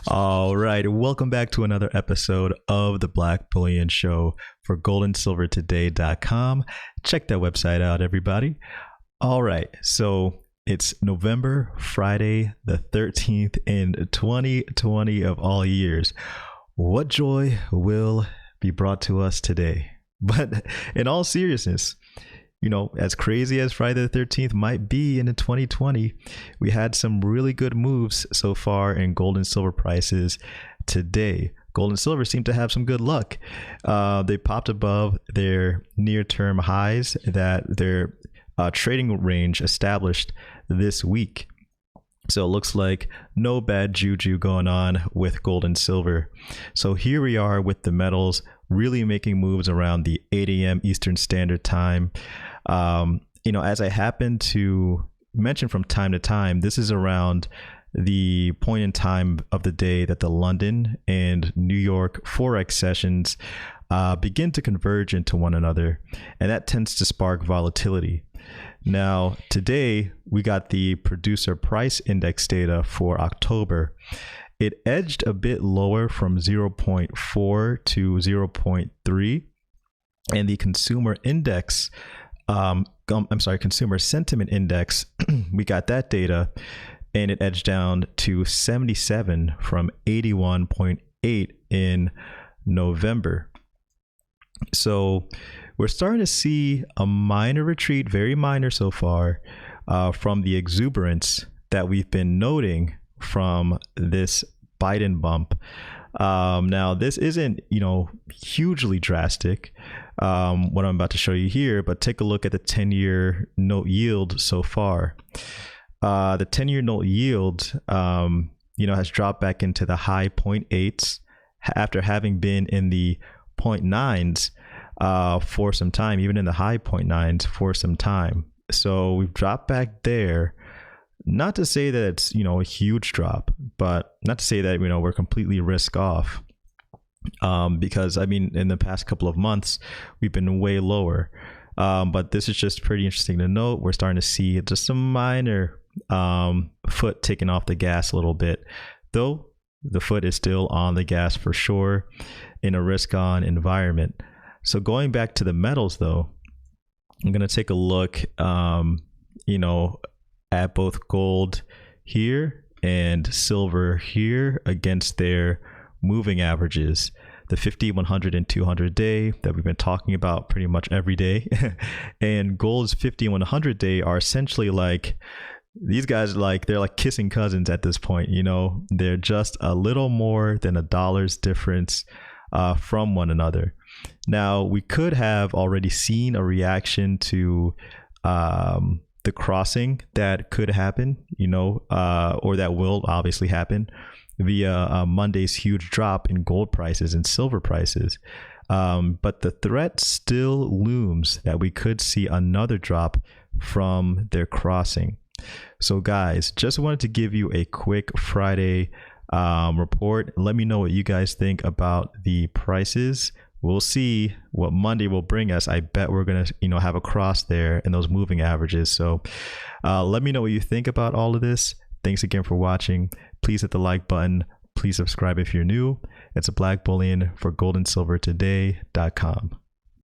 All right, welcome back to another episode of the Black Bullion Show for goldandsilvertoday.com. Check that website out, everybody. All right, so it's November, Friday the 13th in 2020 of all years. What joy will be brought to us today? But in all seriousness, you know, as crazy as Friday the 13th might be in 2020, we had some really good moves so far in gold and silver prices today. Gold and silver seem to have some good luck. They popped above their near-term highs that their trading range established this week. So it looks like no bad juju going on with gold and silver. So here we are with the metals really making moves around the 8 a.m. Eastern Standard Time. You know, as I happen to mention from time to time, this is around the point in time of the day that the London and New York Forex sessions begin to converge into one another, and that tends to spark volatility. Now, today we got the producer price index data for October. It edged a bit lower from 0.4 to 0.3, and the consumer index, consumer sentiment index, we got that data, and it edged down to 77 from 81.8 in November. So we're starting to see a minor retreat, very minor so far, from the exuberance that we've been noting from this Biden bump. Now, this isn't, you know, hugely drastic, what I'm about to show you here, but take a look at the 10-year note yield so far. The 10-year note yield, you know, has dropped back into the high 0.8s after having been in the 0.9s for some time, even in the high 0.9s for some time. So we've dropped back there. Not to say that it's, you know, a huge drop, but not to say that, you know, we're completely risk off. Because I mean, in the past couple of months, we've been way lower. But this is just pretty interesting to note. We're starting to see just some minor foot taking off the gas a little bit, though the foot is still on the gas for sure in a risk on environment. So going back to the metals, though, I'm going to take a look, you know, at both gold here and silver here against their moving averages, the 50, 100, and 200 day that we've been talking about pretty much every day. And gold's 50 and 100 day are essentially like, these guys, like, they're like kissing cousins at this point. You know, they're just a little more than $1 difference from one another. Now, we could have already seen a reaction to the crossing that could happen, you know, or that will obviously happen via Monday's huge drop in gold prices and silver prices. But the threat still looms that we could see another drop from their crossing. So guys, just wanted to give you a quick Friday report. Let me know what you guys think about the prices. We'll see what Monday will bring us. I bet we're going to, you know, have a cross there in those moving averages. So let me know what you think about all of this. Thanks again for watching. Please hit the like button. Please subscribe if you're new. It's a Black Bullion for goldandsilvertoday.com.